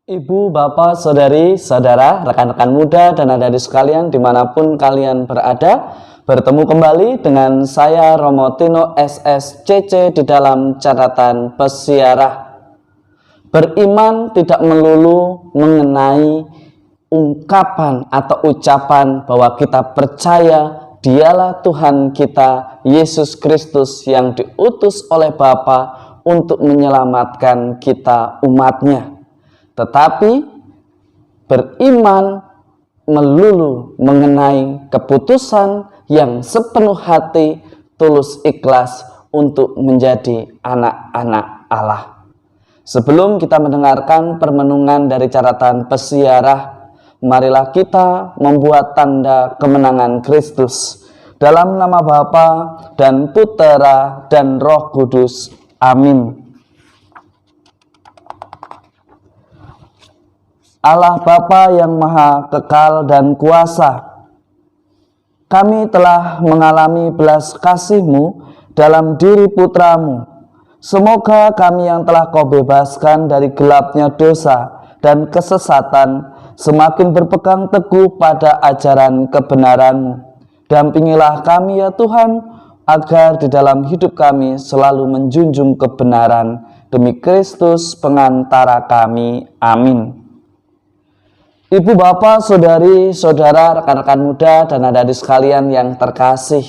Ibu, bapak, saudari, saudara, rekan-rekan muda, dan adik-adik sekalian dimanapun kalian berada, bertemu kembali dengan saya Romo Tino SSCC di dalam catatan pesiarah. Beriman tidak melulu mengenai ungkapan atau ucapan bahwa kita percaya Dialah Tuhan kita, Yesus Kristus yang diutus oleh Bapa untuk menyelamatkan kita umatnya. Tetapi beriman melulu mengenai keputusan yang sepenuh hati, tulus ikhlas untuk menjadi anak-anak Allah. Sebelum kita mendengarkan permenungan dari catatan pesiarah, marilah kita membuat tanda kemenangan Kristus. Dalam nama Bapa dan Putera dan Roh Kudus. Amin. Allah Bapa yang Maha Kekal dan Kuasa, kami telah mengalami belas kasih-Mu dalam diri Putra-Mu. Semoga kami yang telah Kau bebaskan dari gelapnya dosa dan kesesatan semakin berpegang teguh pada ajaran kebenaran-Mu. Dampingilah kami ya Tuhan, agar di dalam hidup kami selalu menjunjung kebenaran. Demi Kristus pengantara kami. Amin. Ibu, bapak, saudari, saudara, rekan-rekan muda, dan adik-adik sekalian yang terkasih,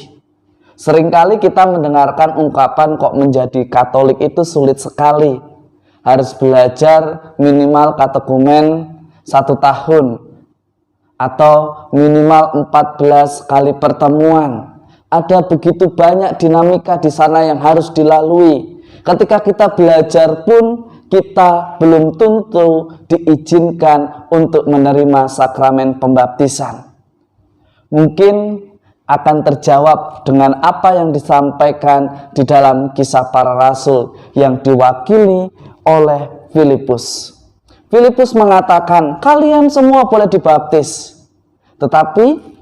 seringkali kita mendengarkan ungkapan kok menjadi Katolik itu sulit sekali. Harus belajar minimal katekumen 1 tahun atau minimal 14 kali pertemuan. Ada begitu banyak dinamika di sana yang harus dilalui. Ketika kita belajar pun kita belum tentu diizinkan untuk menerima sakramen pembaptisan. Mungkin akan terjawab dengan apa yang disampaikan di dalam Kisah Para Rasul yang diwakili oleh Filipus. Filipus mengatakan, kalian semua boleh dibaptis, tetapi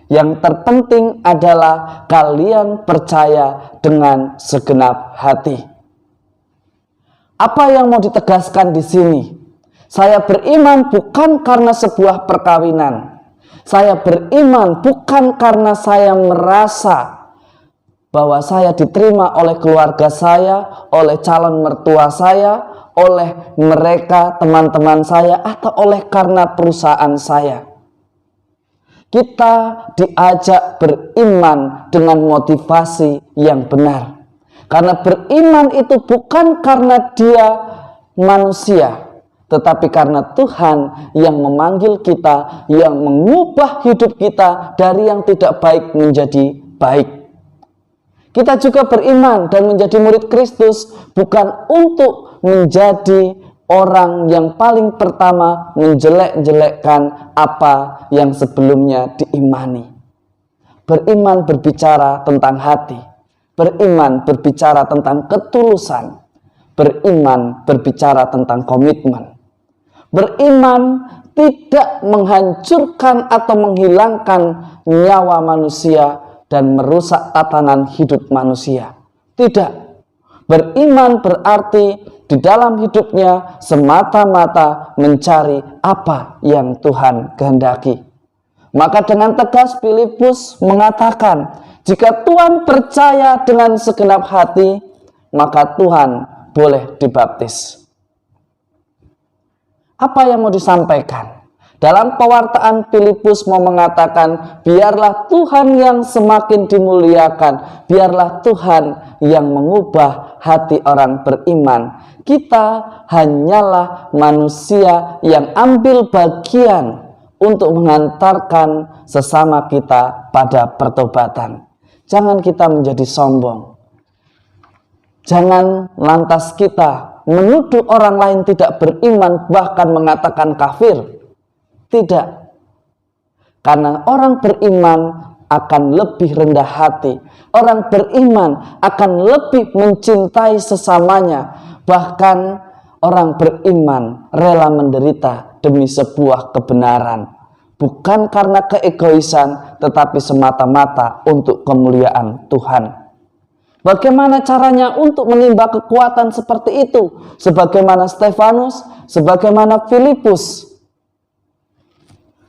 yang terpenting adalah kalian percaya dengan segenap hati. Apa yang mau ditegaskan di sini? Saya beriman bukan karena sebuah perkawinan. Saya beriman bukan karena saya merasa bahwa saya diterima oleh keluarga saya, oleh calon mertua saya, oleh mereka teman-teman saya, atau oleh karena perusahaan saya. Kita diajak beriman dengan motivasi yang benar. Karena beriman itu bukan karena dia manusia, tetapi karena Tuhan yang memanggil kita, yang mengubah hidup kita dari yang tidak baik menjadi baik. Kita juga beriman dan menjadi murid Kristus bukan untuk menjadi orang yang paling pertama menjelek-jelekkan apa yang sebelumnya diimani. Beriman berbicara tentang hati. Beriman berbicara tentang ketulusan. Beriman berbicara tentang komitmen. Beriman tidak menghancurkan atau menghilangkan nyawa manusia dan merusak tatanan hidup manusia. Tidak. Beriman berarti di dalam hidupnya semata-mata mencari apa yang Tuhan kehendaki. Maka dengan tegas Filipus mengatakan, jika Tuhan percaya dengan segenap hati, maka Tuhan boleh dibaptis. Apa yang mau disampaikan? Dalam pewartaan Filipus mau mengatakan, biarlah Tuhan yang semakin dimuliakan, biarlah Tuhan yang mengubah hati orang beriman. Kita hanyalah manusia yang ambil bagian untuk mengantarkan sesama kita pada pertobatan. Jangan kita menjadi sombong. Jangan lantas kita menuduh orang lain tidak beriman, bahkan mengatakan kafir. Tidak. Karena orang beriman akan lebih rendah hati. Orang beriman akan lebih mencintai sesamanya. Bahkan orang beriman rela menderita demi sebuah kebenaran. Bukan karena keegoisan, tetapi semata-mata untuk kemuliaan Tuhan. Bagaimana caranya untuk menimba kekuatan seperti itu? Sebagaimana Stefanus, sebagaimana Filipus.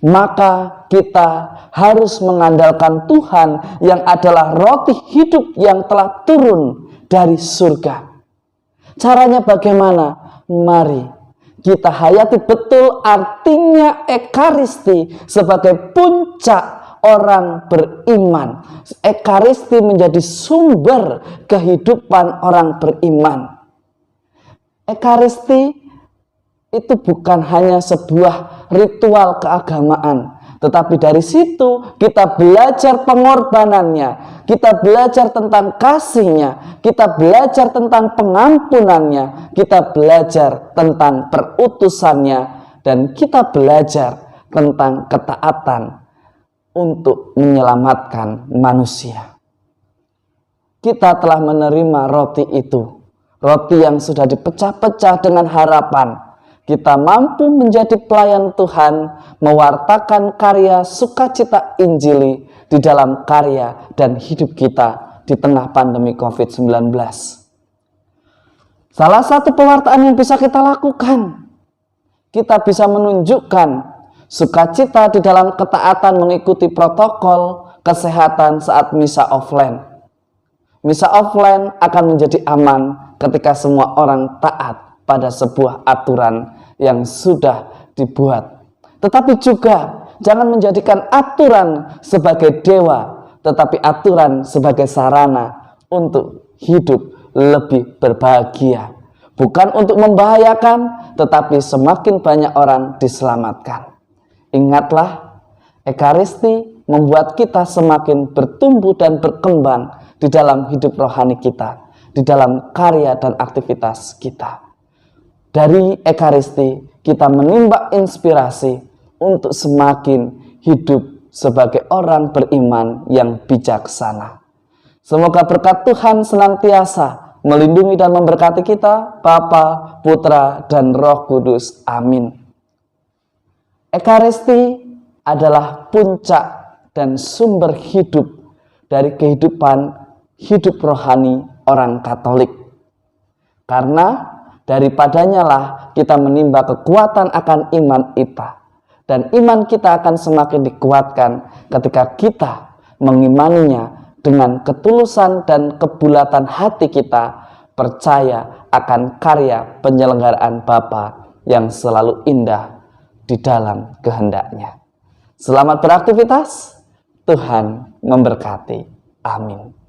Maka kita harus mengandalkan Tuhan yang adalah roti hidup yang telah turun dari surga. Caranya bagaimana? Mari kita hayati betul artinya Ekaristi sebagai puncak orang beriman. Ekaristi menjadi sumber kehidupan orang beriman. Ekaristi itu bukan hanya sebuah ritual keagamaan, tetapi dari situ kita belajar pengorbanannya, kita belajar tentang kasihnya, kita belajar tentang pengampunannya, kita belajar tentang perutusannya, dan kita belajar tentang ketaatan untuk menyelamatkan manusia. Kita telah menerima roti itu, roti yang sudah dipecah-pecah dengan harapan kita mampu menjadi pelayan Tuhan, mewartakan karya sukacita Injili di dalam karya dan hidup kita di tengah pandemi COVID-19. Salah satu pewartaan yang bisa kita lakukan, kita bisa menunjukkan sukacita di dalam ketaatan mengikuti protokol kesehatan saat misa offline. Misa offline akan menjadi aman ketika semua orang taat pada sebuah aturan yang sudah dibuat. Tetapi juga jangan menjadikan aturan sebagai dewa, tetapi aturan sebagai sarana untuk hidup lebih berbahagia. Bukan untuk membahayakan, tetapi semakin banyak orang diselamatkan. Ingatlah, Ekaristi membuat kita semakin bertumbuh dan berkembang di dalam hidup rohani kita, di dalam karya dan aktivitas kita. Dari Ekaristi kita menimba inspirasi untuk semakin hidup sebagai orang beriman yang bijaksana. Semoga berkat Tuhan senantiasa melindungi dan memberkati kita, Bapa, Putra, dan Roh Kudus. Amin. Ekaristi adalah puncak dan sumber hidup dari kehidupan hidup rohani orang Katolik. Karena daripadanya lah kita menimba kekuatan akan iman kita. Dan iman kita akan semakin dikuatkan ketika kita mengimaninya dengan ketulusan dan kebulatan hati kita, percaya akan karya penyelenggaraan Bapa yang selalu indah di dalam kehendaknya. Selamat beraktivitas, Tuhan memberkati. Amin.